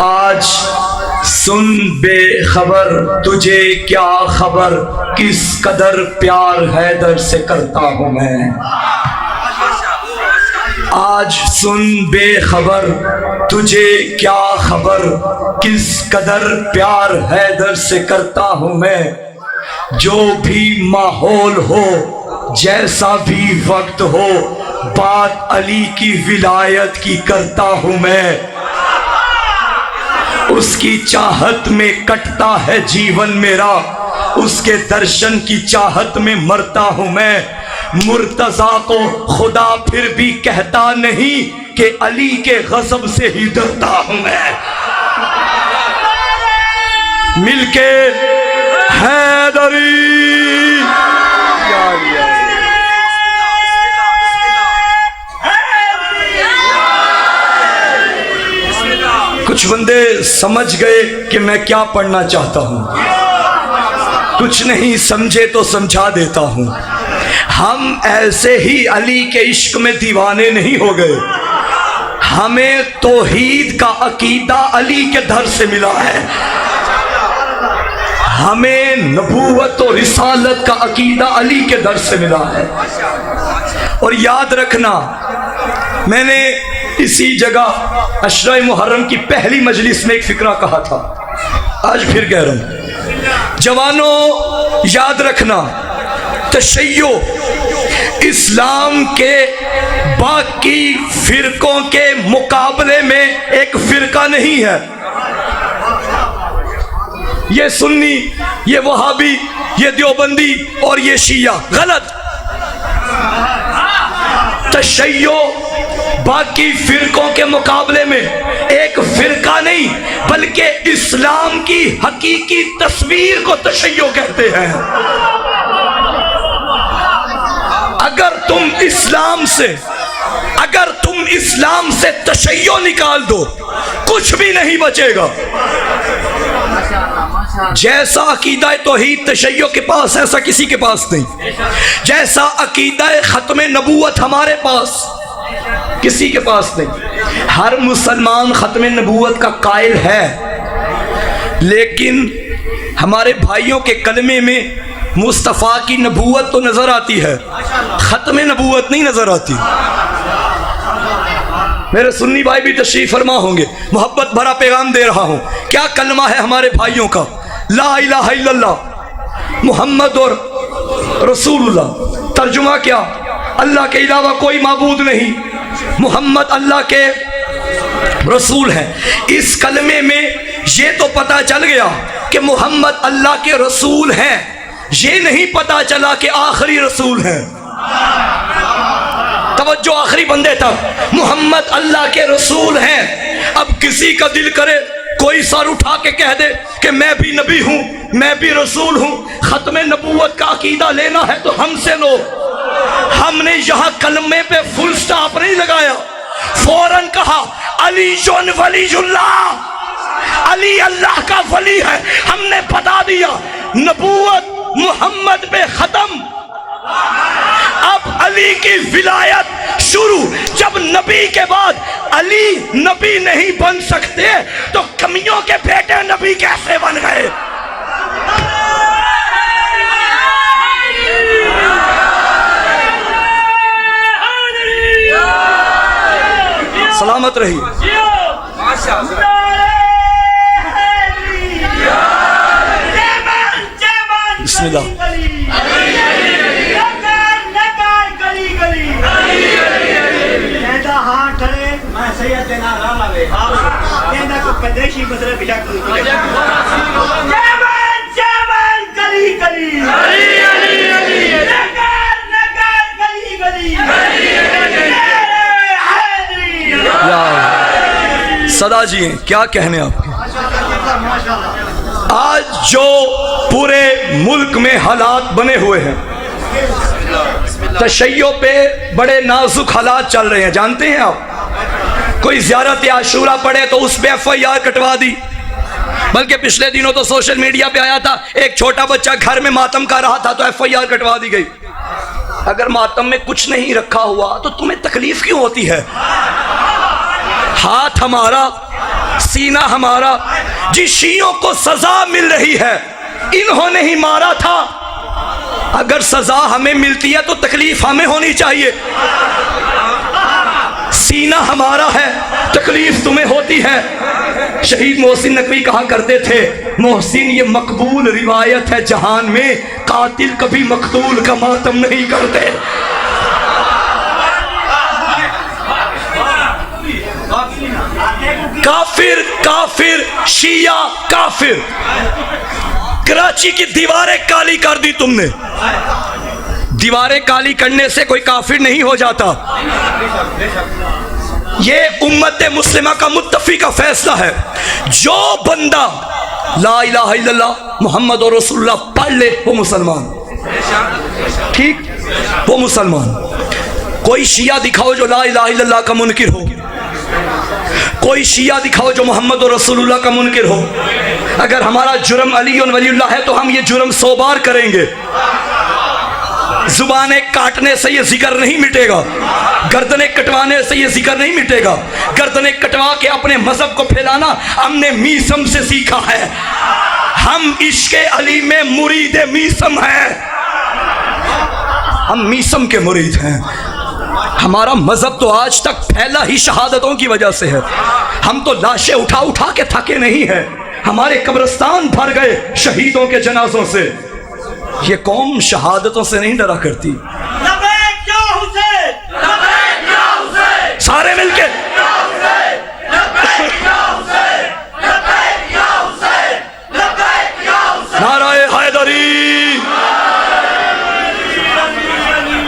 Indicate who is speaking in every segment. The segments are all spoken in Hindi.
Speaker 1: आज सुन बेखबर तुझे क्या खबर, किस कदर प्यार हैदर से करता हूँ मैं। आज सुन बेखबर तुझे क्या खबर, किस कदर प्यार हैदर से करता हूँ मैं। जो भी माहौल हो, जैसा भी वक्त हो, बात अली की विलायत की करता हूँ मैं। उसकी चाहत में कटता है जीवन मेरा, उसके दर्शन की चाहत में मरता हूं मैं। मुर्तजा को खुदा फिर भी कहता नहीं कि अली के गज़ब से ही डरता हूं मैं। मिलके हैदरी कुछ बंदे समझ गए कि मैं क्या पढ़ना चाहता हूं, कुछ नहीं समझे तो समझा देता हूं। हम ऐसे ही अली के इश्क में दीवाने नहीं हो गए, हमें तौहीद का अकीदा अली के दर से मिला है। हमें नबूवत और रिसालत का अकीदा अली के दर से मिला है। और याद रखना, मैंने इसी जगह अशरा मुहर्रम की पहली मजलिस में एक फिक्रा कहा था, आज फिर कह रहा हूं। जवानों याद रखना, तशय्यो इस्लाम के बाकी फिरकों के मुकाबले में एक फिरका नहीं है। ये सुन्नी, ये वहाबी, ये देवबंदी और ये शिया गलत। तशय्यो बाकी फिरकों के मुकाबले में एक फिरका नहीं, बल्कि इस्लाम की हकीकी तस्वीर को तशय्यो कहते हैं। अगर तुम इस्लाम से तशय्यो निकाल दो, कुछ भी नहीं बचेगा। जैसा अकीदा तौहीद तशय्यो के पास, ऐसा किसी के पास नहीं। जैसा अकीदा खत्म नबूवत हमारे पास, किसी के पास नहीं। हर मुसलमान खत्म नबूवत का कायल है, लेकिन हमारे भाइयों के कलमे में मुस्तफ़ा की नबूवत तो नजर आती है, खत्म नबूवत नहीं नजर आती। मेरे सुन्नी भाई भी तशरीफ फरमा होंगे, मोहब्बत भरा पैगाम दे रहा हूं। क्या कलमा है हमारे भाइयों का, ला इलाहा इल्लल्लाह मुहम्मद और रसूलुल्लाह। तर्जुमा क्या, अल्लाह के अलावा कोई माबूद नहीं, मोहम्मद अल्लाह के रसूल हैं। इस कलमे में ये तो पता चल गया कि मोहम्मद अल्लाह के रसूल हैं, ये नहीं पता चला कि आखिरी रसूल हैं। तवज्जो आखिरी बंदे तक, मोहम्मद अल्लाह के रसूल हैं। अब किसी का दिल करे कोई सर उठा के कह दे कि मैं भी नबी हूं, मैं भी रसूल हूं, खत्म नबूवत का अकीदा लेना है तो हमसे लो। हमने यहां कलमे पे फुल स्टॉप नहीं लगाया, फौरन कहा अली जोन वलीजुल्लाह, अली अल्लाह का वली है। हमने बता दिया नबूवत मोहम्मद पे खत्म, अब अली की विलायत शुरू। जब नबी के बाद अली नबी नहीं बन सकते तो कमियों के बेटे नबी कैसे बन गए? सलामत रहिए। बिस्मिल्लाह। सदा जी हैं, क्या कहने आपके। आज जो पूरे मुल्क में हालात बने हुए हैं, तशय्यो पे बड़े नाजुक हालात चल रहे हैं, जानते हैं आप। कोई ज़ियारत आशूरा पड़े तो उस पे FIR कटवा दी, बल्कि पिछले दिनों तो सोशल मीडिया पे आया था, एक छोटा बच्चा घर में मातम कर रहा था तो FIR कटवा दी गई। अगर मातम में कुछ नहीं रखा हुआ तो तुम्हें तकलीफ क्यों होती है? हाथ हमारा, सीना हमारा। जिस शियों को सजा मिल रही है इन्होंने ही मारा था। अगर सजा हमें मिलती है तो तकलीफ हमें होनी चाहिए। सीना हमारा है, तकलीफ तुम्हें होती है। शहीद मोहसिन नकवी कहा करते थे, मोहसिन ये मकबूल रिवायत है जहान में, कातिल कभी मकतूल का मातम नहीं करते। काफिर काफिर शिया काफिर। कराची की दीवारें काली कर दी तुमने। दीवारें काली करने से कोई काफिर नहीं हो जाता। ये उम्मत मुस्लिमा का मुत्तफी का फैसला है। जो बंदा ला इलाहा इल्लल्लाह मुहम्मद और रसूलुल्लाह पढ़ ले वो मुसलमान, ठीक, वो मुसलमान। कोई शिया दिखाओ जो ला इलाहा इल्लल्लाह का मुनकिर हो, कोई शिया दिखाओ जो मोहम्मद और रसूलुल्लाह का मुनकिर हो। अगर हमारा जुर्म अली और वलीउल्लाह है तो हम ये जुर्म 100 बार करेंगे। जुबाने काटने से ये जिक्र नहीं मिटेगा, गर्दने कटवाने से ये जिक्र नहीं मिटेगा। गर्दने कटवा के अपने मजहब को फैलाना हमने मीसम से सीखा है। हम इश्क़े अली में मुरीद मीसम हैं, हम मीसम के मुरीद हैं। हमारा मजहब तो आज तक फैला ही शहादतों की वजह से है। हम तो लाशें उठा उठा के थके नहीं हैं, हमारे कब्रिस्तान भर गए शहीदों के जनाजों से। ये कौम शहादतों से नहीं डरा करती। सारे मिलके नाराए हैदरी।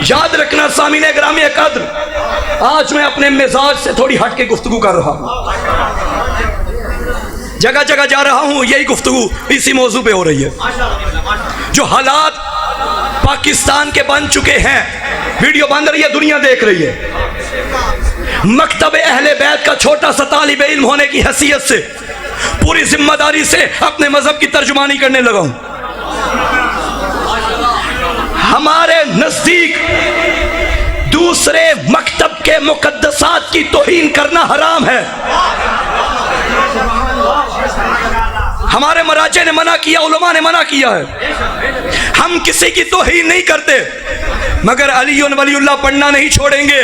Speaker 1: याद रखना सामीने ग्रामी कद्र, आज मैं अपने मिजाज से थोड़ी हट के गुफ्तगू कर रहा हूँ। जगह जगह जा रहा हूँ, यही गुफ्तगू इसी मौजू पे हो रही है। जो हालात पाकिस्तान के बन चुके हैं, वीडियो बन रही है, दुनिया देख रही है। मकतब अहले बैत का छोटा सा तालिब इल्म होने की हैसियत से पूरी जिम्मेदारी से अपने मजहब की तर्जुमानी करने लगा हूं। हमारे नजदीक दूसरे मकतब के मुकद्दसात की तौहीन करना हराम है। हमारे मराजे ने मना किया, उलमा ने मना किया है। हम किसी की तौहीन नहीं करते, मगर अली और वलीउल्लाह पढ़ना नहीं छोड़ेंगे।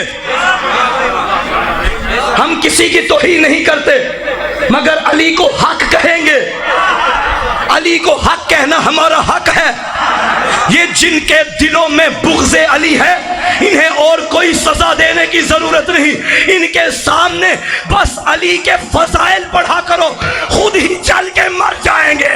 Speaker 1: हम किसी की तौहीन नहीं करते, मगर अली को हक कहेंगे। अली को हक कहना हमारा हक है। ये जिनके दिलों में बुग़्ज़े अली है, इन्हें और कोई सजा देने की जरूरत नहीं। इनके सामने बस अली के फज़ाइल पढ़ा करो, खुद ही चल के मर जाएंगे।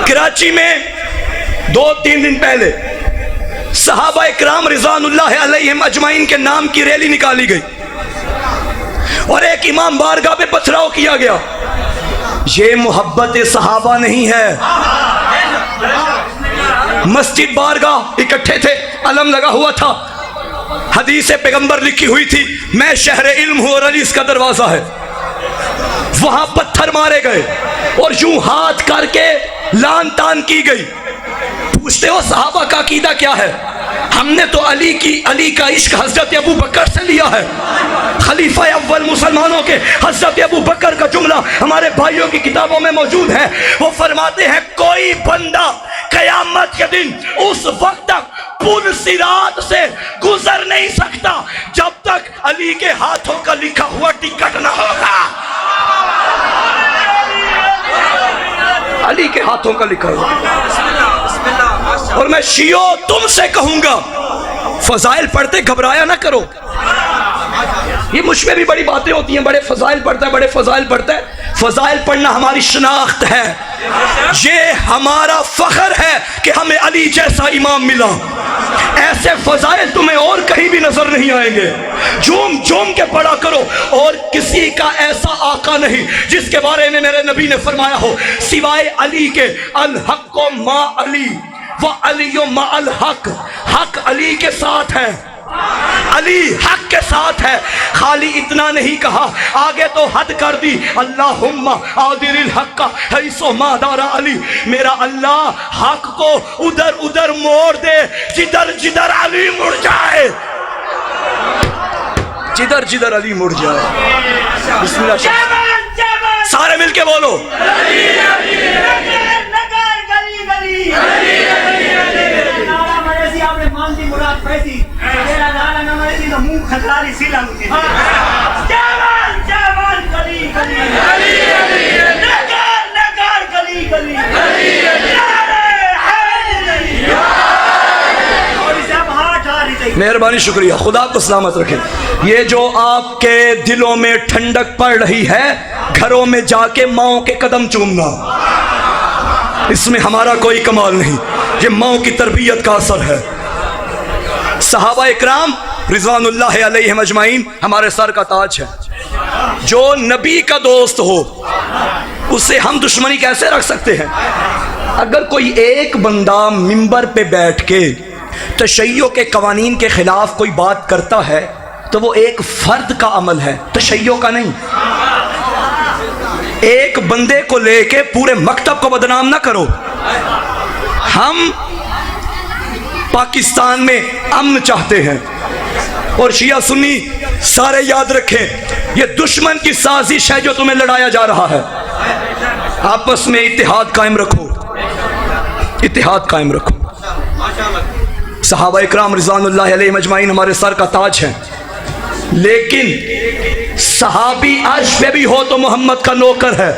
Speaker 1: कराची में 2-3 दिन पहले सहाबा इकराम रिज़वानुल्लाह अलैहिम अजमाइन के नाम की रैली निकाली गई और एक इमाम बारगाह पे पथराव किया गया। ये मोहब्बत सहाबा नहीं है। मस्जिद बारगाह इकट्ठे थे, अलम लगा हुआ था, हदीस पैगंबर लिखी हुई थी, मैं शहर इल्म हूं और अली इसका दरवाजा है। वहां पत्थर मारे गए और यूं हाथ करके लान तान की गई। पूछते हो सहाबा का अकीदा क्या है? हमने तो अली का इश्क हजरत अबू बकर से लिया है। खलीफा अव्वल मुसलमानों के हजरत अबू बकर का जुमला हमारे भाइयों की किताबों में मौजूद है। वो फरमाते हैं, कोई बंदा कयामत के दिन उस वक्त तक पुल सिरात से गुजर नहीं सकता जब तक अली के हाथों का लिखा हुआ टिकट ना होगा। अली के हाथों का लिखा हुआ। और मैं शियो तुमसे कहूंगा, फजाइल पढ़ते घबराया ना करो। ये मुझ में भी बड़ी बातें होती हैं, बड़े फजाइल पढ़ता है, बड़े फजाइल पढ़ता है। फजाइल पढ़ना हमारी शनाख्त है, ये हमारा फख्र है कि हमें अली जैसा इमाम मिला। ऐसे फजाइल तुम्हें और कहीं भी नजर नहीं आएंगे। झूम झूम के पढ़ा करो। और किसी का ऐसा आका नहीं जिसके बारे में मेरे नबी ने फरमाया हो सिवाय अली के, अल हक मा अली व अली मा अल हक, हक अली के साथ है, अली हक के साथ है। खाली इतना नहीं कहा, आगे तो हद कर दी, अल्लाहुम्मा आदिरिल हक हैसो मादारा अली, मेरा अल्लाह हक को उधर उधर मोड़ दे जिधर जिधर अली मुड़ जाए, जिधर जिधर अली मुड़ जाए। बिस्मिल्लाह, सारे मिलके बोलो मेहरबानी, शुक्रिया, खुदा को सलामत रखे। ये जो आपके दिलों में ठंडक पड़ रही है, घरों में जाके माओ के कदम चूमना, इसमें हमारा कोई कमाल नहीं, ये माओ की तरबियत का असर है। सहाबा इकराम रिजवानुल्लाह अलैहिम अजमाइन हमारे सर का ताज है। जो नबी का दोस्त हो उससे हम दुश्मनी कैसे रख सकते हैं? अगर कोई एक बंदा मिंबर पे बैठ के तशय्यो के कवानीन के खिलाफ कोई बात करता है तो वो एक फर्द का अमल है, तशय्यो का नहीं। एक बंदे को लेके पूरे मकतब को बदनाम ना करो। हम पाकिस्तान में अमन चाहते हैं और शिया सुन्नी सारे याद रखें, ये दुश्मन की साजिश है जो तुम्हें लड़ाया जा रहा है। आपस में इत्तेहाद कायम रखो, इत्तेहाद कायम रखो। सहाबा इकराम रिज़वानुल्लाह अलैहिम अजमाइन हमारे सर का ताज है, लेकिन सहाबी अर्श पे भी हो तो मोहम्मद का नौकर है,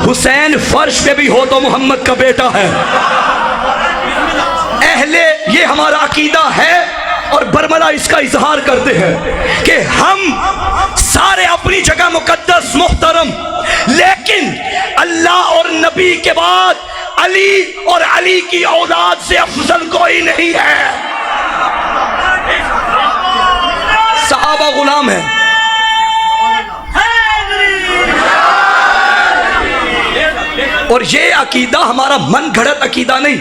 Speaker 1: हुसैन फर्श पे भी हो तो मोहम्मद का बेटा है। अहले ये हमारा अकीदा है और बरमला इसका इजहार करते हैं कि हम सारे अपनी जगह मुकद्दस मुहतरम, लेकिन अल्लाह और नबी के बाद अली और अली की औलाद से अफजल कोई नहीं है। सहाबा गुलाम है। और ये अकीदा हमारा मन घड़त अकीदा नहीं,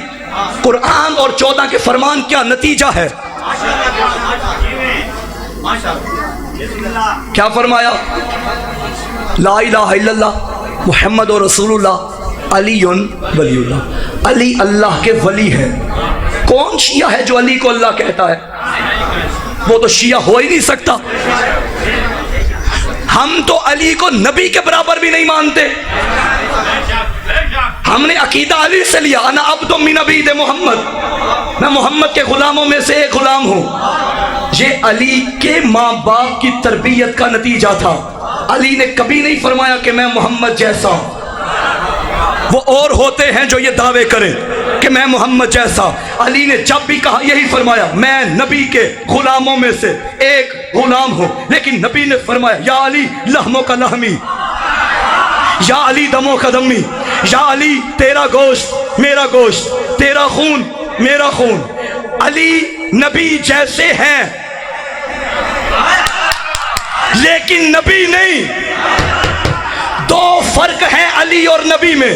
Speaker 1: कुरान और 14 के फरमान क्या नतीजा है। क्या फरमाया? ला इलाहा इल्लल्लाह मुहम्मद और रसूलुल्लाह अलीयुन वलीउल्लाह, अली अल्लाह के वली है। कौन शिया है जो अली को अल्लाह कहता है? वो तो शिया हो ही नहीं सकता। हम तो अली को नबी के बराबर भी नहीं मानते। हमने अकीदा अली से लिया, अना अब्दु मिन अबीद मोहम्मद, मैं मोहम्मद के गुलामों में से एक गुलाम हूँ। ये अली के माँ बाप की तरबियत का नतीजा था। अली ने कभी नहीं फरमाया कि मैं मोहम्मद जैसा हूँ। वो और होते हैं जो ये दावे करें कि मैं मोहम्मद जैसा। अली ने जब भी कहा यही फरमाया, मैं नबी के गुलामों में से एक गुलाम हूँ। लेकिन नबी ने फरमाया, या अली लहमों का लहमी, या अली दमों का दमी, या अली तेरा गोश्त मेरा गोश्त, तेरा खून मेरा खून। अली नबी जैसे हैं लेकिन नबी नहीं। दो फर्क है अली और नबी में,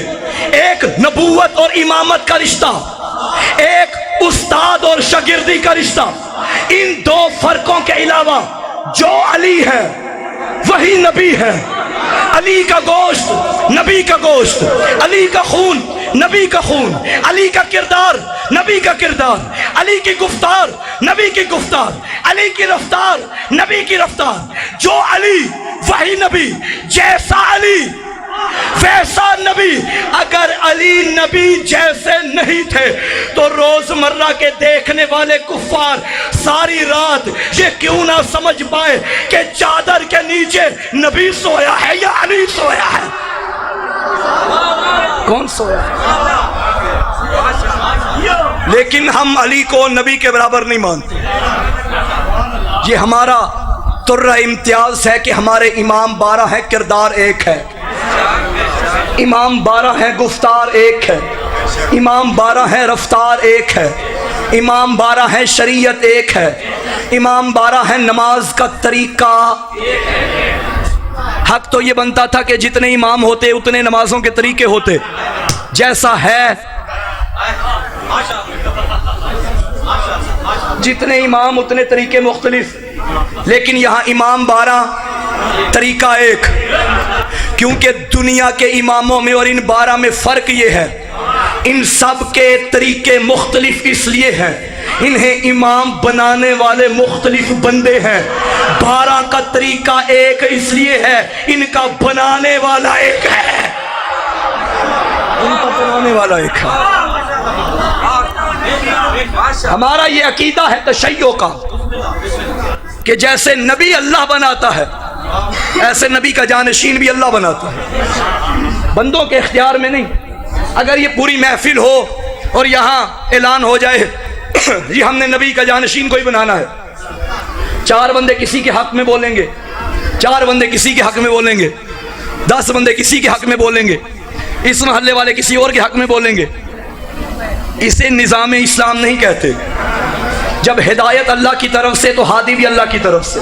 Speaker 1: एक नबूवत और इमामत का रिश्ता, एक उस्ताद और शागिर्दी का रिश्ता। इन दो फर्कों के अलावा जो अली है वही नबी है। अली का गोश्त नबी का गोश्त, अली का खून नबी का खून, अली का किरदार नबी का किरदार, अली की गुफ्तार नबी की गुफ्तार, अली की रफ्तार नबी की रफ्तार। जो अली वही नबी, जैसा अली वैसा नबी। अगर अली नबी जैसे नहीं थे तो रोजमर्रा के देखने वाले कुफ्फार सारी रात ये क्यों ना समझ पाए कि चादर के नीचे नबी सोया है या अली सोया है? कौन सोया है? लेकिन हम अली को नबी के बराबर नहीं मानते। ये हमारा तुर्रा इम्तियाज है कि हमारे इमाम 12 है, किरदार एक है। इमाम 12 है, गुफ्तार एक है। इमाम 12 है, रफ्तार एक है। इमाम 12 है, शरीयत एक है। इमाम 12 है, नमाज का तरीका। हक तो ये बनता था कि जितने इमाम होते उतने नमाजों के तरीके होते। जैसा है, जितने इमाम उतने तरीके मुख्तलिफ, लेकिन यहाँ इमाम 12 तरीका एक। क्योंकि दुनिया के इमामों में और इन 12 में फ़र्क ये है, इन सब के तरीके मुख्तलिफ इसलिए हैं, इन्हें इमाम बनाने वाले मुख्तलिफ बंदे हैं। 12 का तरीका एक इसलिए है, इनका बनाने वाला एक है। इनका बनाने वाला एक है। हमारा ये अकीदा है तशय्यो का कि जैसे नबी अल्लाह बनाता है, ऐसे नबी का जानशीन भी अल्लाह बनाता है, बंदों के इख्तियार में नहीं। अगर ये पूरी महफिल हो और यहाँ ऐलान हो जाए ये हमने नबी का जानशीन कोई बनाना है, 4 बंदे किसी के हक में बोलेंगे, 4 बंदे किसी के हक में बोलेंगे, 10 बंदे किसी के हक में बोलेंगे, इस महल्ले वाले किसी और के हक में बोलेंगे, इसे निज़ाम इस्लाम नहीं कहते। जब हिदायत अल्लाह की तरफ से तो हादी भी अल्लाह की तरफ से।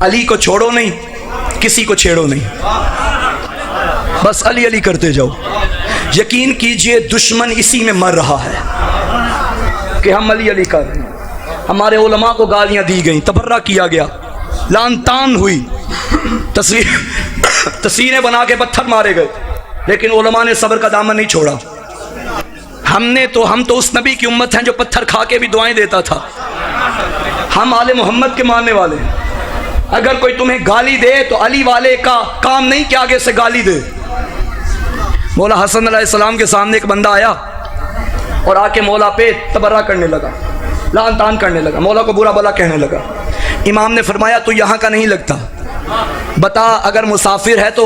Speaker 1: अली को छोड़ो नहीं, किसी को छेड़ो नहीं, बस अली अली करते जाओ। यकीन कीजिए दुश्मन इसी में मर रहा है कि हम अली अली कर रहे हैं। हमारे उलमा को गालियां दी गई, तबर्रा किया गया, लान तान हुई, तस्वीरें बना के पत्थर मारे गए, लेकिन उलमा ने सब्र का दामन नहीं छोड़ा। हम तो उस नबी की उम्मत हैं जो पत्थर खा के भी दुआएं देता था। हम आले मोहम्मद के मानने वाले हैं। अगर कोई तुम्हें गाली दे तो अली वाले का काम नहीं कि आगे से गाली दे। मौला हसन अलैहिस्सलाम के सामने एक बंदा आया और आके मौला पे तबर्रा करने लगा, लान तान करने लगा, मौला को बुरा भला कहने लगा। इमाम ने फरमाया तू यहाँ का नहीं लगता, बता अगर मुसाफिर है तो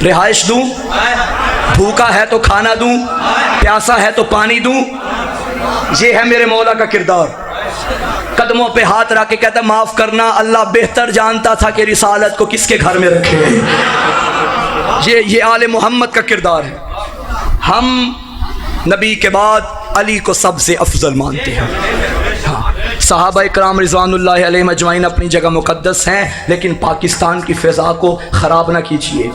Speaker 1: रिहाइश दूं, भूखा है तो खाना दूं, प्यासा है तो पानी दूं। ये है मेरे मौला का किरदार। कदमों पे हाथ रख के कहता माफ करना, अल्लाह बेहतर जानता था कि रिसालत को किसके घर में रखे। ये आले मोहम्मद का किरदार है। हम नबी के बाद अली को सबसे अफजल मानते हैं। हाँ, सहाबा इकराम रिज़वानुल्लाहि अलैहिम अजमाइन अपनी जगह मुक़द्दस हैं, लेकिन पाकिस्तान की फ़िज़ा को ख़राब ना कीजिए।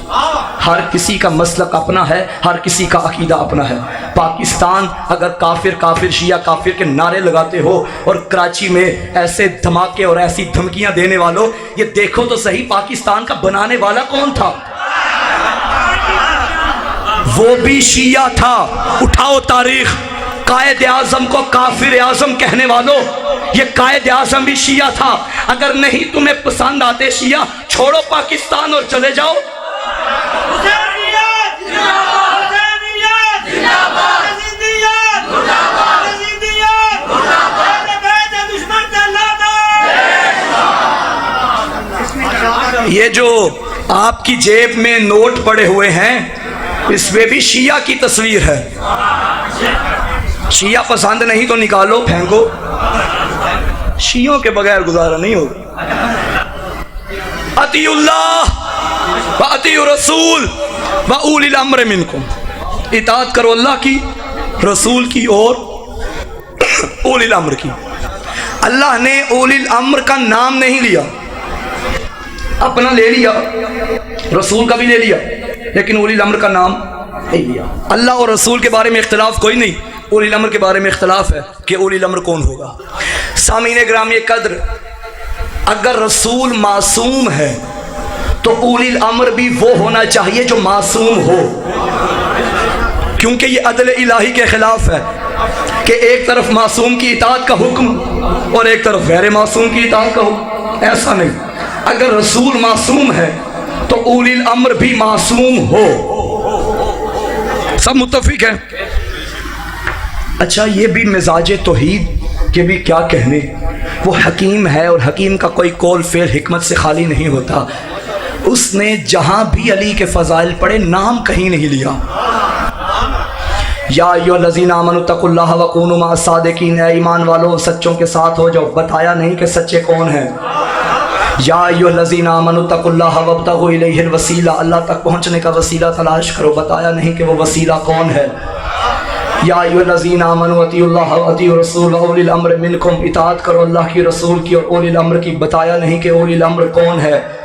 Speaker 1: हर किसी का मसलक अपना है, हर किसी का अकीदा अपना है। पाकिस्तान अगर काफिर काफिर शिया काफिर के नारे लगाते हो और कराची में ऐसे धमाके और ऐसी धमकियां देने वालों, ये देखो तो सही पाकिस्तान का बनाने वाला कौन था? वो भी शिया था। उठाओ तारीख, कायद आज़म को काफिर आज़म कहने वालों, ये कायद आज़म भी शिया था। अगर नहीं तुम्हें पसंद आते शिया, छोड़ो पाकिस्तान और चले जाओ। ये जो आपकी जेब में नोट पड़े हुए हैं, इसमें भी शिया की तस्वीर है। शिया पसंद नहीं तो निकालो, फेंको। शियों के बगैर गुजारा नहीं होगा। अतीउल्लाह व अतीउ रसूल व उलिल अम्र मिनकुम, इताअत करो अल्लाह की, रसूल की और उलिल अम्र की। अल्लाह ने उलिल अम्र का नाम नहीं लिया, अपना ले लिया, रसूल का भी ले लिया, लेकिन उलिल अम्र का नाम नहीं लिया। अल्लाह और रसूल के बारे में इख्तिलाफ कोई नहीं, उलिल अम्र के बारे में इख्तिलाफ है कि उलिल अम्र कौन होगा। सामीने ग्रामी कद्र, अगर रसूल मासूम है तो उलिल अम्र भी वो होना चाहिए जो मासूम हो, क्योंकि ये अदल इलाही के खिलाफ है कि एक तरफ मासूम की इताअत का हुक्म और एक तरफ गैर मासूम की इताअत का हुक्म। ऐसा नहीं, अगर रसूल मासूम है तो उलिल अम्र भी मासूम हो। सब मुत्तफिक है। अच्छा, ये भी मिजाज तौहीद के भी क्या कहने, वो हकीम है और हकीम का कोई कौल फेल हिकमत से खाली नहीं होता। उसने जहां भी अली के फजाइल पढ़े, नाम कहीं नहीं लिया। या अय्युहल्लज़ीना आमनू तक़ुल्लाह व कूनू मअस सादिक़ीन, ईमान वालों सच्चों के साथ हो जाओ। बताया नहीं कि सच्चे कौन हैं। या अय्युहल्लज़ीना आमनु तक़ुल्लाह वब्तगू इलैहिल वसीला, अल्लाह तक पहुँचने का वसीला तलाश करो। बताया नहीं कि वो वसीला कौन है। या अय्युहल्लज़ीना आमनु अतीउल्लाह व अतीउर रसूल व उलिल अम्र मिनकुम, इताअत करो अल्लाह की रसूल की और उलिल अम्र की। बताया नहीं कि उलिल अम्र कौन है।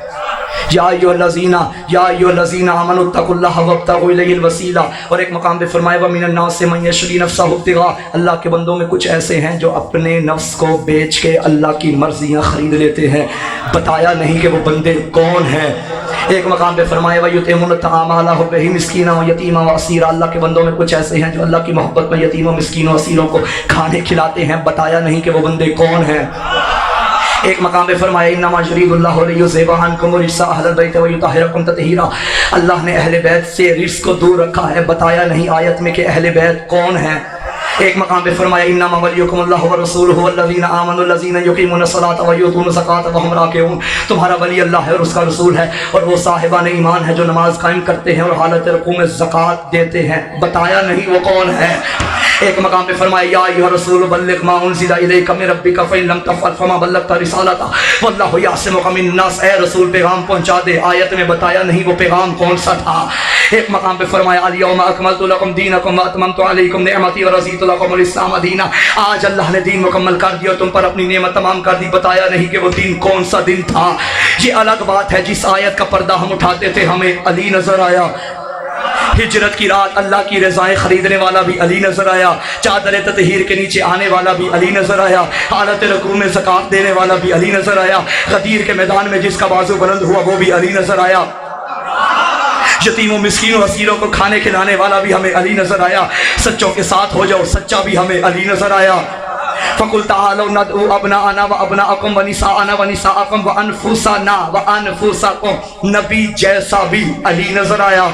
Speaker 1: या अय्युहल्लज़ीना आमनु तक़ुल्लाह वब्तगू इलैहिल वसीला, और एक मकाम पे फरमाया व मिनन नास मन यशरी नफ्सहु इब्तिगा, अल्लाह के बंदों में कुछ ऐसे हैं जो अपने नफ्स को बेच के अल्लाह की मर्जियाँ ख़रीद लेते हैं। बताया नहीं कि वो बंदे कौन हैं। एक मकाम पे फरमाया व युतिमुन तआम अला हुब्बिही मिस्कीना व यतीमा व असीरा, अल्लाह के बंदों में कुछ ऐसे हैं जो अल्लाह की मोहब्बत में यतीमों मिस्कीनों असीरों को खाने खिलाते हैं। बताया नहीं कि वो बंदे कौन हैं। एक मकाम पे फरमाया इन्नमा युरीदुल्लाहु लियुज़हिबा अन्कुम रिज्सा अहलल बैत व युतहिरकुम तत्हीरा, अल्लाह ने अहले बैत से रिज्स को दूर रखा है। बताया नहीं आयत में कि अहले बैत कौन है। एक मकाम पे फरमाया इन्नमा वलियुकुमुल्लाहु व रसूलुहु वल्लज़ीना आमनु लज़ीना युक़ीमुनस सलाता व युतूनस ज़काता व हुम राकिऊन, तुम्हारा वली अल्लाह है और उसका रसूल है और वो साहिबान ईमान है जो नमाज कायम करते हैं और हालत रुकू में ज़कात देते हैं। बताया नहीं वो कौन है। एक मकाम पे फरमाया या अय्युहर रसूल बल्लिग मा उनज़िला इलैका मिन रब्बिका फ़इन लम तफ़अल फ़मा बल्लगता रिसालता वल्लाहु यासिमुका मिन्नास, ए रसूल पैगाम पहुंचा दे। आयत में बताया नहीं वो पैगाम कौन सा था। एक मकाम पे फरमाया अल यौमा अकमलतु लकुम दीनकुम व अतममतु अलैकुम निअमती व रज़ीतु लकुमुल इस्लाम दीना, आज अल्लाह ने दीन मुकम्मल कर दिया और तुम पर अपनी नेमत तमाम कर दी। बताया नहीं कि वो दिन कौन सा दिन था। ये अलग बात है। जिस आयत का पर्दा हम उठाते थे हमें अली नजर आया। हिजरत की रात अल्लाह की रज़ाएं खरीदने वाला भी अली नजर आया। चादर ततहीर के नीचे आने वाला भी अली नजर आया। हालत रकू में ज़कात देने वाला भी अली नजर आया। गदीर के मैदान में जिसका बाजू बुलंद हुआ वो भी अली नजर आया। यतीमों मिस्कीनों असीरों को खाने खिलाने वाला भी हमें अली नजर आया। सच्चों के साथ हो जाओ, सच्चा भी हमें अली नजर आया। फ़कुल ताअलू नदउ अबनाअना व अबनाअकुम व निसाअना व निसाअकुम व अनफुसना व अनफुसकुम, नबी जैसा भी अली नजर आया।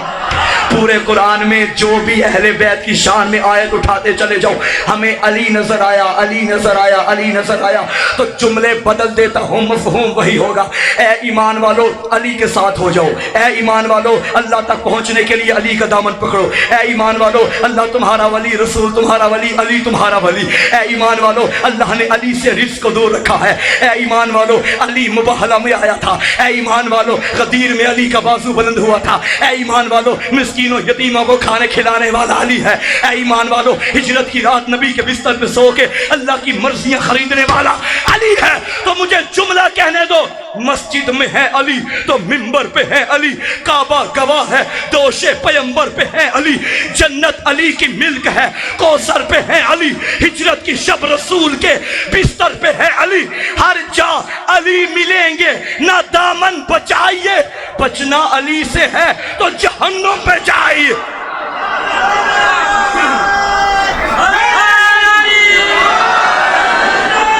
Speaker 1: पूरे कुरान में जो भी अहले बैत की शान में आयत उठाते चले जाओ हमें अली नजर आया, अली नजर आया, अली नजर आया। तो जुमले बदल देता हूँ, मफ़हूम वही होगा। ए ईमान वालों अली के साथ हो जाओ। ए ईमान वालों अल्लाह तक पहुँचने के लिए अली का दामन पकड़ो। ए ईमान वालों अल्लाह तुम्हारा वली, रसूल तुम्हारा वली, अली तुम्हारा वली। ए ईमान वालों अल्लाह ने अली से रिज़्क़ को दूर रखा है। ए ईमान वालों अली मुबहला में आया था। ए ईमान वालों गदीर में अली का बाजू बुलंद हुआ था। ए ईमान वालों मिस्कीनों यतीमों को खाने खिलाने वाला अली है। ए ईमान वालों हिजरत की रात नबी के बिस्तर पे सो के अल्लाह की मर्जियां खरीदने वाला अली है। तो मुझे जुमला कहने दो, मस्जिद में है अली तो मिंबर पे है अली, काबा गवाह है, दोषे पैगंबर पे है अली, जन्नत अली की मिल्क है, कौसर पे है अली, हिजरत की शब रसूल के बिस्तर पे है अली। हर जा अली मिलेंगे, ना दामन बचाइए, बचना अली से है तो जहन्नुम पे जाइए।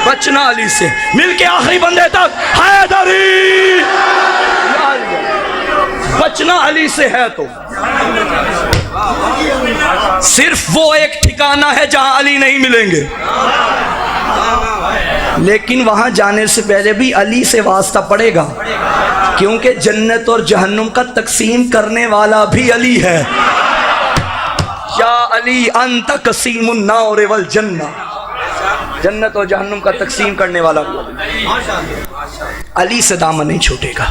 Speaker 1: बचना अली से, मिलके आखिरी बंदे तक हैदरी, बचना अली से है। तो सिर्फ वो एक ठिकाना है जहां अली नहीं मिलेंगे, लेकिन वहां जाने से पहले भी अली से वास्ता पड़ेगा, क्योंकि जन्नत और जहन्नुम का तकसीम करने वाला भी अली है। या अली अंत कसीमुन नार वल जन्ना, जन्नत और जहन्नुम का तकसीम करने वाला भी अली से दामन नहीं छूटेगा।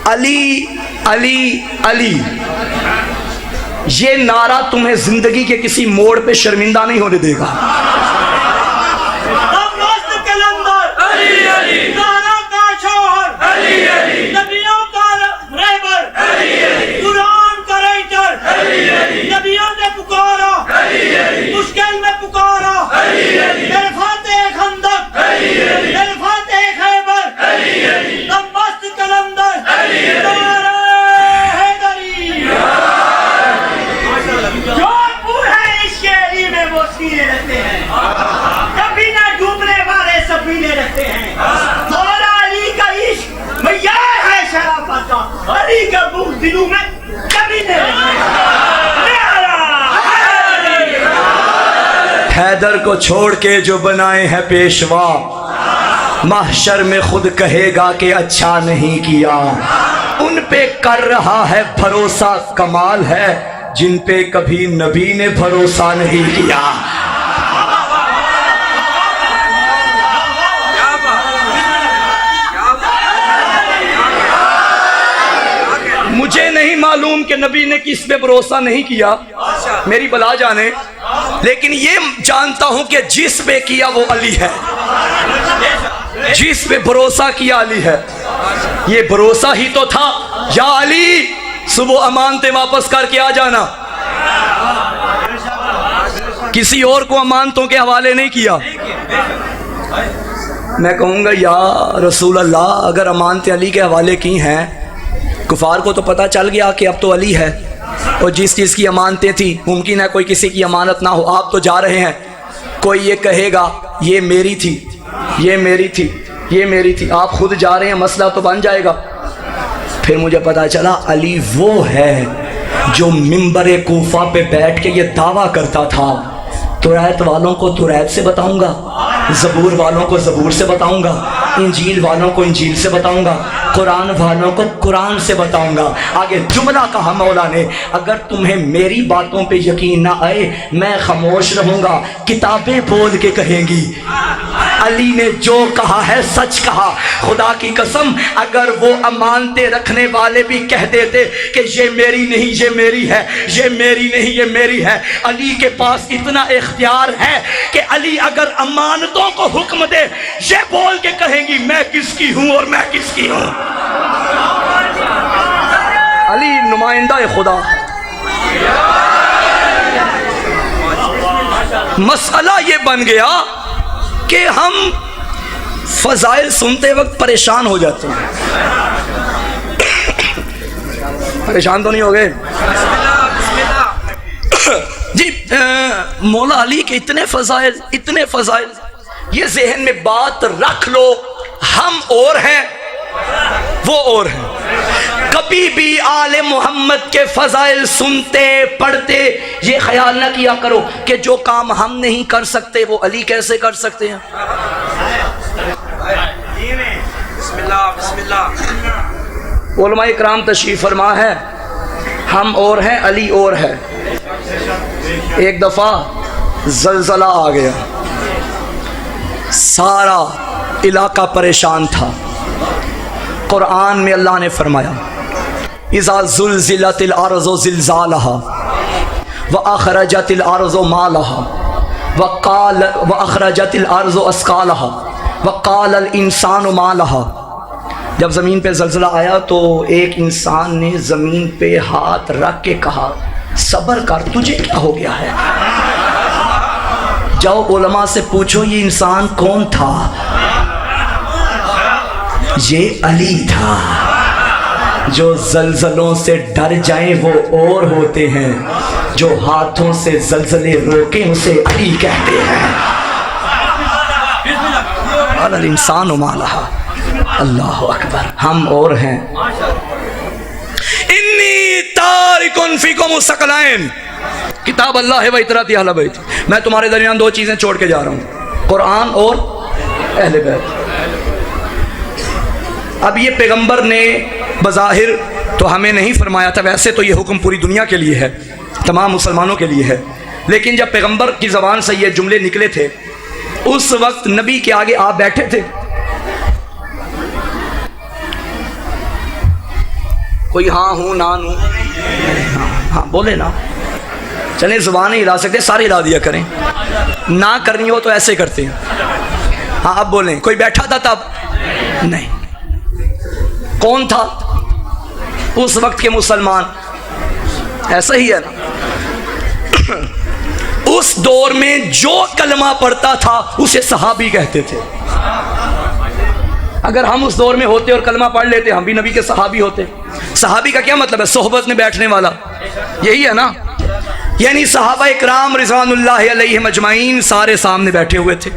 Speaker 1: अली अली अली, ये नारा तुम्हें जिंदगी के किसी मोड़ पे शर्मिंदा नहीं होने देगा।
Speaker 2: नबियों ने पुकारा, मुश्किल में पुकारा, मेरे फातेह खंदक, मेरे फातेह खैबर, दमश्क कलंदर, हैदरी। जो पूरे इश्क़ अली में वो सीने रहते हैं, कभी ना डूबने वाले सफीने रहते हैं। मौला अली का इश्क़ भैया है शराफत का, अली का बुग़्ज़ दिलों में कभी नहीं।
Speaker 1: हैदर को छोड़ के जो बनाए हैं पेशवा, महशर में खुद कहेगा कि अच्छा नहीं किया। उन पे कर रहा है भरोसा, कमाल है जिन पे कभी नबी ने भरोसा नहीं किया। मुझे नहीं मालूम कि नबी ने किस पे भरोसा नहीं किया, मेरी बला जाने, लेकिन ये जानता हूं कि जिस पे किया वो अली है, जिस पे भरोसा किया अली है। ये भरोसा ही तो था, या अली सुबह अमानतें वापस करके आ जाना, किसी और को अमानतों के हवाले नहीं किया। मैं कहूँगा या रसूल अल्लाह, अगर अमानतें अली के हवाले की हैं, कुफार को तो पता चल गया कि अब तो अली है, और जिस चीज़ की अमानतें थी मुमकिन है कोई किसी की अमानत ना हो। आप तो जा रहे हैं, कोई ये कहेगा ये मेरी थी, ये मेरी थी, ये मेरी थी, आप खुद जा रहे हैं, मसला तो बन जाएगा। फिर मुझे पता चला अली वो है जो मिंबर कूफा पे बैठ के ये दावा करता था, तुरैत वालों को तुरैत से बताऊंगा, ज़बूर वालों को ज़बूर से बताऊंगा, इंजील वालों को इंजील से बताऊंगा, कुरान वालों को कुरान से बताऊंगा। आगे जुमला कहा मौला ने, अगर तुम्हें मेरी बातों पे यकीन ना आए मैं खामोश रहूंगा, किताबें बोल के कहेंगी अली ने जो कहा है सच कहा। खुदा की कसम, अगर वो अमानतें रखने वाले भी कह देते कि ये मेरी नहीं ये मेरी है, ये मेरी नहीं ये मेरी है, अली के पास इतना इख्तियार है कि अली अगर अमानतों को हुक्म दे, ये बोल के कहेंगी मैं किसकी हूं और मैं किसकी हूं। अली नुमाइंदा खुदा। मसला ये बन गया कि हम फजाइल सुनते वक्त परेशान हो जाते हैं। परेशान तो नहीं हो गए जी? मौला अली के इतने फजाइल, इतने फजाइल, ये जहन में बात रख लो, हम और हैं वो और हैं। कभी भी आले मोहम्मद के फजाइल सुनते पढ़ते ये ख्याल ना किया करो कि जो काम हम नहीं कर सकते वो अली कैसे कर सकते हैं। उलमा इकराम तशरीफ फरमा है, हम और हैं अली और है। एक दफ़ा ज़लज़ला आ गया, सारा इलाका परेशान था। कुरान में अल्लाह ने फरमाया इज़ा ज़ुल्ज़िलतिल अर्ज़ु ज़िल्ज़ालहा व अख़रजतिल अर्ज़ु मालहा व अख़रजतिल अर्ज़ु अस्क़ालहा व क़ालल इंसानु मालहा। जब ज़मीन पे ज़लज़ला आया तो एक इंसान ने ज़मीन पे हाथ रख के कहा सब्र कर, तुझे क्या हो गया है? जाओ उलमा से पूछो ये इंसान कौन था। ये अली था। जो जलजलों से डर जाएं वो और होते हैं, जो हाथों से जलजले रोके उसे अली कहते हैं। अल इंसान मालहा, अल्लाह अकबर। हम और हैं। इन्नी तारिकुन फीकुम सकलैन, किताब अल्लाह है व इतराती अहले बैत। मैं तुम्हारे दरमियान दो चीज़ें छोड़ के जा रहा हूँ, कुरान और अहले बैत। अब ये पैगंबर ने बज़ाहिर तो हमें नहीं फरमाया था, वैसे तो ये हुक्म पूरी दुनिया के लिए है, तमाम मुसलमानों के लिए है। लेकिन जब पैगंबर की ज़बान से ये जुमले निकले थे उस वक्त नबी के आगे आप बैठे थे, कोई हाँ हूँ ना हूँ, हाँ बोले ना, चले ज़ुबान नहीं हिला सकते, सारे हिला दिया करें, ना करनी हो तो ऐसे करते हैं। हाँ अब बोलें, कोई बैठा था तब नहीं। कौन था उस वक्त के मुसलमान? ऐसा ही है ना। उस दौर में जो कलमा पढ़ता था उसे सहाबी कहते थे। अगर हम उस दौर में होते और कलमा पढ़ लेते हम भी नबी के सहाबी होते। सहाबी का क्या मतलब है? सोहबत में बैठने वाला, यही है ना। यानी सहाबा इकराम रिज़वानुल्लाहि अलैहिम अजमाइन सारे सामने बैठे हुए थे।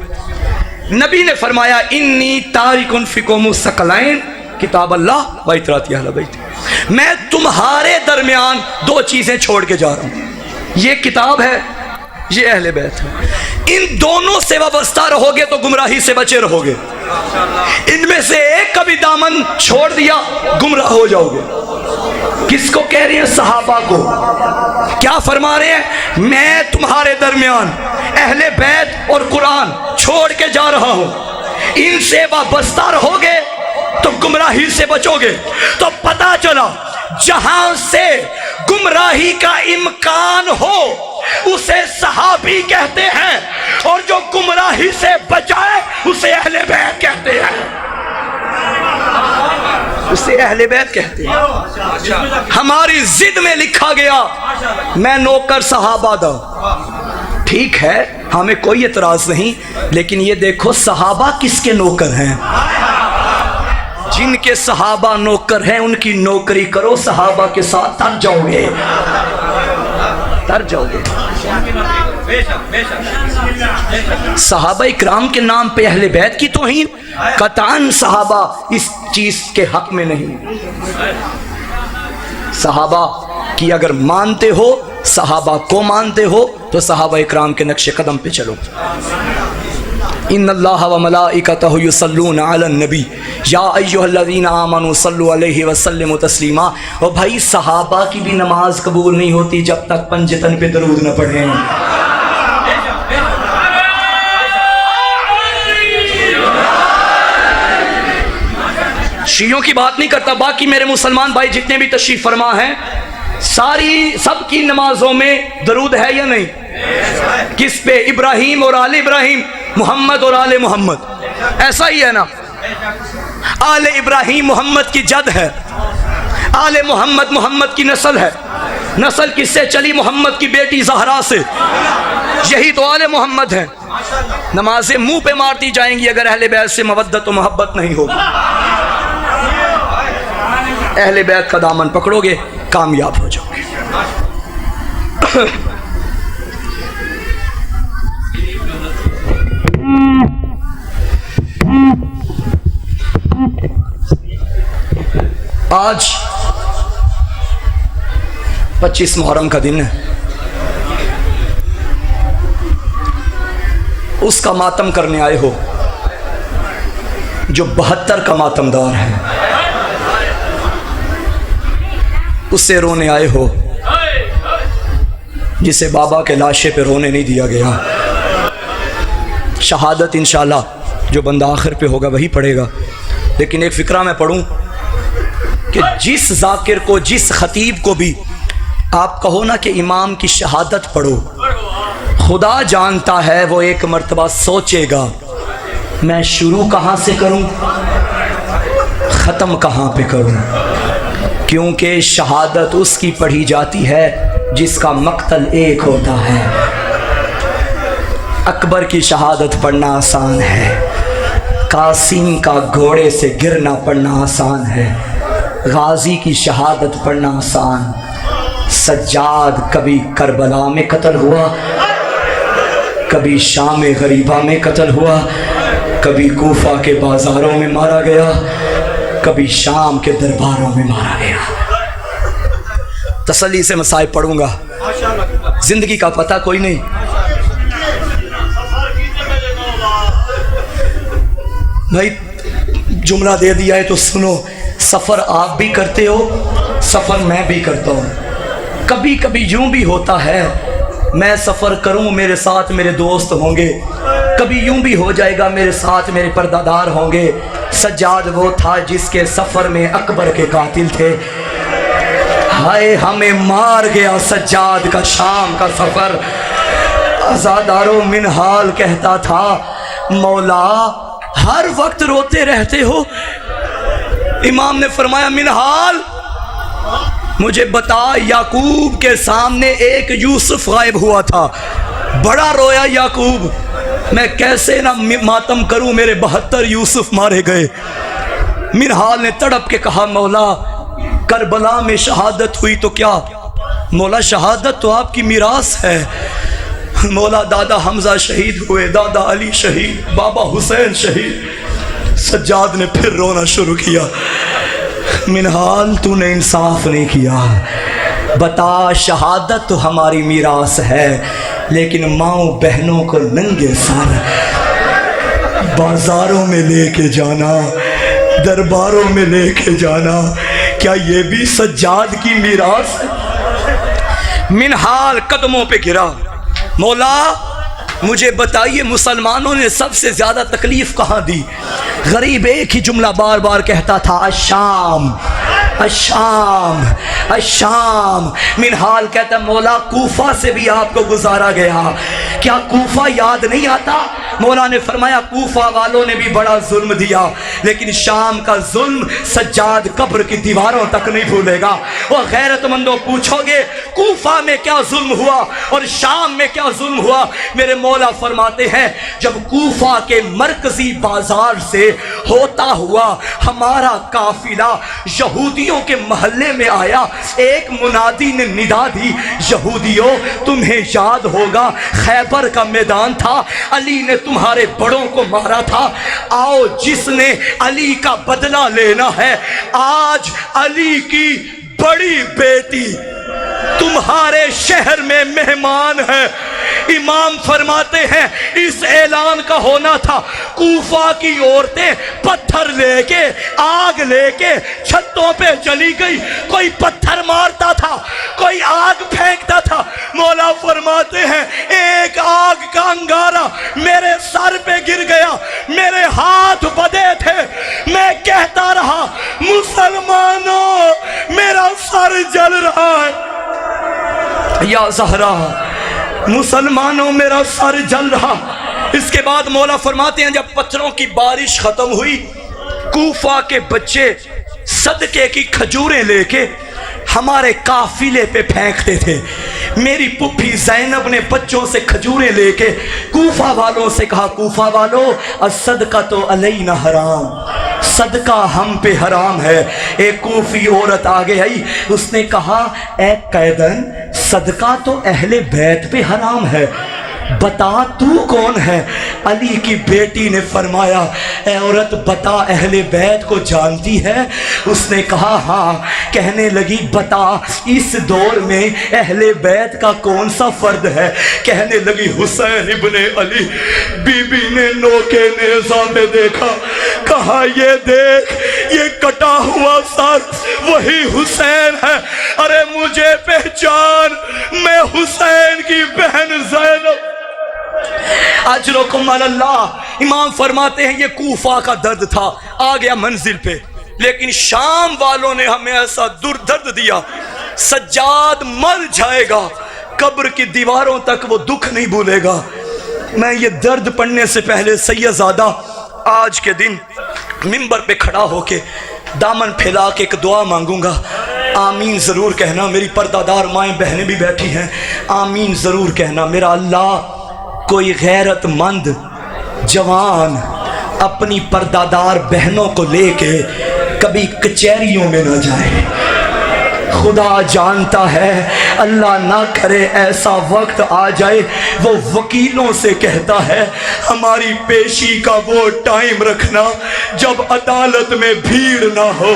Speaker 1: नबी ने फरमाया इन्नी तारिकुन फिकुम सकलैन, किताब अल्लाह व इतराती अहले बैत। मैं तुम्हारे दरमियान दो चीज़ें छोड़ के जा रहा हूँ, ये किताब है, ये अहले बैत है। इन दोनों से वाबस्ता रहोगे तो गुमराही से बचे रहोगे। इनमें से एक कभी दामन छोड़ दिया गुमराह हो जाओगे। किसको कह रहे हैं? सहाबा को। क्या फरमा रहे हैं? मैं तुम्हारे दरमियान अहले बैत और कुरान छोड़ के जा रहा हूँ, इनसे वाबस्ता रहोगे तो गुमराही से बचोगे। तो पता चला जहां से गुमराही का इम्कान हो उसे सहाबी कहते हैं, और जो गुमराही से बचाए उसे अहले बैत कहते हैं, उसे अहले बैत कहते हैं। हमारी जिद में लिखा गया मैं नौकर सहाबा दा, ठीक है, हमें कोई एतराज नहीं, लेकिन ये देखो सहाबा किसके नौकर हैं? जिनके सहाबा नौकर हैं उनकी नौकरी करो, सहाबा के साथ तर जाओगे, तर जाओगे। सहाबा इकराम के नाम पे अहले बैत की तौहीन, कतान सहाबा इस चीज के हक में नहीं। सहाबा की अगर मानते हो, सहाबा को मानते हो, तो सहाबा इकराम के नक्शे कदम पे चलो। इन्नल्लाह व मलाइकतहु युसल्लूना अलन नबी या अय्युहल्लज़ीना आमनू सल्लु अलैहि व सल्लिमू तस्लीमा। और भाई सहाबा की भी नमाज कबूल नहीं होती जब तक पंजतन पे दरूद न पढ़ें। शियों की बात नहीं करता, बाकी मेरे मुसलमान भाई जितने भी तशरीफ फरमा हैं, सारी सबकी नमाजों में दरूद है या नहीं? किस पे? इब्राहिम और आले इब्राहिम, मोहम्मद और आले मोहम्मद, ऐसा ही है ना? आले इब्राहिम मोहम्मद की जद है, आले मोहम्मद मोहम्मद की नस्ल है। नस्ल किससे चली? मोहम्मद की बेटी जहरा से, यही तो आले मोहम्मद है। नमाजें मुंह पे मारती जाएंगी अगर अहले बैत से मवद्दत और मोहब्बत नहीं होगी। अहले बैत का दामन पकड़ोगे, कामयाब हो जाओगे। आज 25 मुहर्रम का दिन है, उसका मातम करने आए हो जो 72 का मातमदार है, उससे रोने आए हो जिसे बाबा के लाशे पे रोने नहीं दिया गया। शहादत इंशाल्लाह जो बंदा आखिर पे होगा वही पढ़ेगा, लेकिन एक फिक्रा मैं पढ़ूं कि जिस जाकिर को, जिस खतीब को भी आप कहो ना कि इमाम की शहादत पढ़ो, खुदा जानता है वो एक मर्तबा सोचेगा मैं शुरू कहाँ से करूं, ख़त्म कहाँ पे करूं, क्योंकि शहादत उसकी पढ़ी जाती है जिसका मक्तल एक होता है। अकबर की शहादत पढ़ना आसान है, कासिम का घोड़े से गिरना पढ़ना आसान है, गाजी की शहादत पढ़ना आसान। सज्जाद कभी करबला में कत्ल हुआ, कभी शाम गरीबा में कत्ल हुआ, कभी कूफा के बाज़ारों में मारा गया, कभी शाम के दरबारों में मारा गया। तसल्ली से मसाइब पढ़ूंगा, जिंदगी का पता कोई नहीं। भाई जुमला दे दिया है तो सुनो, सफ़र आप भी करते हो, सफ़र मैं भी करता हूँ। कभी कभी यूं भी होता है मैं सफ़र करूं मेरे साथ मेरे दोस्त होंगे, कभी यूं भी हो जाएगा मेरे साथ मेरे पर्दादार होंगे। सज्जाद वो था जिसके सफ़र में अकबर के कातिल थे, हाय हमें मार गया सज्जाद का शाम का सफ़र। अज़ादारो मिनहाल कहता था मौला हर वक्त रोते रहते हो। इमाम ने फरमाया मिनहाल मुझे बता, याकूब के सामने एक यूसुफ गायब हुआ था, बड़ा रोया याकूब, मैं कैसे ना मातम करूं, मेरे 72 यूसुफ मारे गए। मिनहाल ने तड़प के कहा मौला करबला में शहादत हुई तो क्या? मौला शहादत तो आपकी मीरास है। मौला दादा हमजा शहीद हुए, दादा अली शहीद, बाबा हुसैन शहीद। सज्जाद ने फिर रोना शुरू किया, मिनहाल तूने इंसाफ नहीं किया, बता शहादत तो हमारी मीरास है, लेकिन माओ बहनों को नंगे सर बाजारों में लेके जाना, दरबारों में लेके जाना, क्या ये भी सज्जाद की मीरास है? मिनहाल कदमों पे गिरा, मौला मुझे बताइए मुसलमानों ने सबसे ज्यादा तकलीफ कहाँ दी? गरीब एक ही जुमला बार बार कहता था, शाम अशाम अशाम। मिनहाल कहता है मौला कूफा से भी आपको गुजारा गया, क्या कूफा याद नहीं आता? मौला ने फरमाया कूफा वालों ने भी बड़ा जुल्म दिया, लेकिन शाम का जुल्म सज्जाद कब्र की दीवारों तक नहीं भूलेगा। और गैरतमंदों पूछोगे कूफा में क्या जुल्म हुआ और शाम में क्या जुल्म हुआ? मेरे मौला फरमाते हैं जब कूफा के मरकजी बाजार से होता हुआ हमारा काफिला यहूदियों के महल्ले में आया, एक मुनादी ने निदा दी, यहूदियों तुम्हें याद होगा खैबर का मैदान था, अली ने तुम्हारे बड़ों को मारा था, आओ जिसने अली का बदला लेना है, आज अली की बड़ी बेटी तुम्हारे शहर में मेहमान है। इमाम फरमाते हैं इस ऐलान का होना था, कूफा की औरतें पत्थर लेके आग लेके छतों पे चली गई, कोई पत्थर मारता था, कोई आग फेंकता था। मौला फरमाते हैं एक आग का अंगारा मेरे सर पे गिर गया, मेरे हाथ बंधे थे, मैं कहता रहा मुसलमानों मेरा सर जल रहा है, या ज़हरा मुसलमानों मेरा सर जल रहा। इसके बाद मौला फरमाते हैं जब पत्थरों की बारिश खत्म हुई, कूफा के बच्चे सदके की खजूरें लेके हमारे काफिले पे फेंकते थे। मेरी पुप्पी जैनब ने बच्चों से खजूरें लेके कूफा वालों से कहा, कूफा वालों असदका तो अलैना हराम, सदका हम पे हराम है। एक कूफी औरत आगे आई, उसने कहा ए कैदन सदका तो अहले बैत पे हराम है, बता तू कौन है? अली की बेटी ने फरमाया ए औरत बता अहले बैत को जानती है? उसने कहा हाँ। कहने लगी बता इस दौर में अहले बैत का कौन सा फर्द है? कहने लगी हुसैन इब्ने अली। बीबी ने नोके नेज़ा में देखा, कहा ये देख ये कटा हुआ सर वही हुसैन है, अरे मुझे पहचान, मैं हुसैन की बहन जैनब। अजरुकुम अल्लाह। इमाम फरमाते हैं ये कूफा का दर्द था, आ गया मंजिल पे, लेकिन शाम वालों ने हमें ऐसा दुर्दर्द दिया, सज्जाद मर जाएगा, कब्र की दीवारों तक वो दुख नहीं भूलेगा। मैं ये दर्द पढ़ने से पहले सैयदजादा आज के दिन मिंबर पे खड़ा होके दामन फैला के एक दुआ मांगूंगा, आमीन ज़रूर कहना। मेरी पर्दादार माएँ बहनें भी बैठी हैं, आमीन ज़रूर कहना। मेरा अल्लाह कोई गैरतमंद जवान अपनी पर्दादार बहनों को लेके कभी कचहरियों में न जाए, खुदा जानता है, अल्लाह ना करे ऐसा वक्त आ जाए वो वकीलों से कहता है हमारी पेशी का वो टाइम रखना जब अदालत में भीड़ ना हो।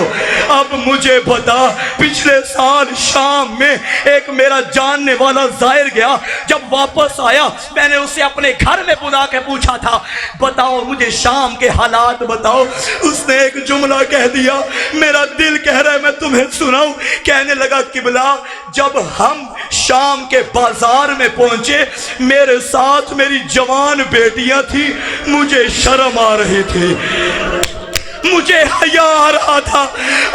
Speaker 1: अब मुझे बता, पिछले साल शाम में एक मेरा जानने वाला जाहिर गया, जब वापस आया मैंने उसे अपने घर में बुला के पूछा था बताओ मुझे शाम के हालात बताओ। उसने एक जुमला कह दिया, मेरा दिल कह रहा है मैं तुम्हें सुनाऊं। कहने लगा किबला जब हम शाम के बाजार में पहुंचे, मेरे साथ मेरी जवान बेटियां थी, मुझे शर्म आ रही थी, मुझे हया आ रहा था।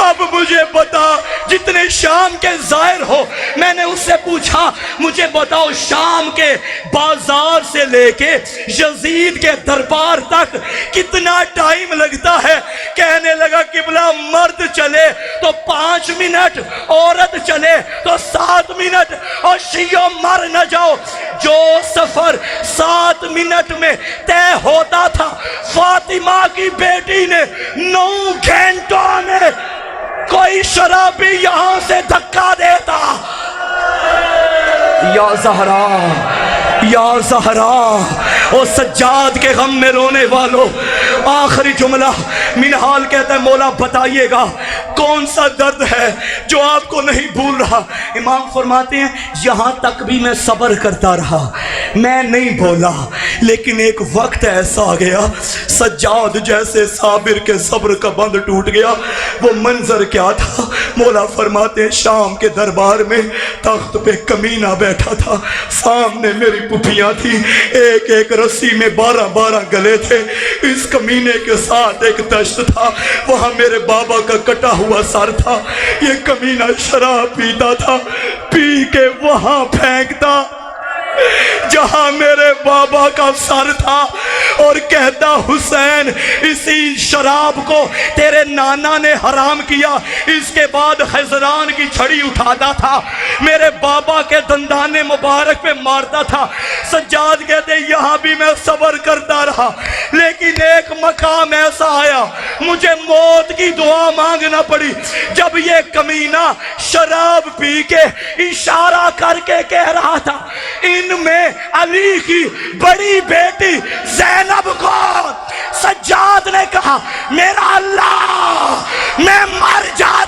Speaker 1: अब मुझे बता, जितने शाम के जाहिर हो, मैंने उससे पूछा मुझे बताओ शाम के बाजार से लेके यजीद के दरबार तक कितना टाइम लगता है? कहने लगा किबला मर्द चले तो 5 मिनट, औरत चले तो 7 मिनट, और शियो मर न जाओ। जो सफर 7 मिनट में तय होता था, फातिमा की बेटी ने 9 घंटों में कोई शराबी यहां से धक्का देता। या ज़हरा, या ज़हरा, ओ सज्जाद के गम में रोने वालों, आखिरी जुमला मिनहाल कहता है मौला बताइएगा कौन सा दर्द है जो आपको नहीं भूल रहा? इमाम फरमाते हैं यहाँ तक भी मैं सब्र करता रहा, मैं नहीं बोला, लेकिन एक वक्त ऐसा आ गया सज्जाद जैसे साबिर के सब्र का बंद टूट गया। वो मंजर क्या था? मौला फरमाते हैं शाम के दरबार में तख्त पे कमीना बैठा था, सामने मेरी पुफियाँ थी, एक एक रस्सी में 12-12 गले थे। इस कमीने के साथ एक दश्त था, वहाँ मेरे बाबा का कटा हुआ हुआ सर था। ये कमीना शराब पीता था, पी के वहां फेंकता जहां मेरे बाबा का सर था, और कहता हुसैन इसी शराब को तेरे नाना ने हराम किया। इसके बाद खजरान की छड़ी उठाता था, मेरे बाबा के दंदाने मुबारक पे मारता था। सज्जाद कहते यहाँ भी मैं सब्र करता रहा, लेकिन एक मकाम ऐसा आया मुझे मौत की दुआ मांगना पड़ी, जब ये कमीना शराब पी के इशारा करके कह रहा था इनमें अली की बड़ी बेटी ज़ैनब को। सज्जाद ने कहा मेरा अल्लाह मैं मर जा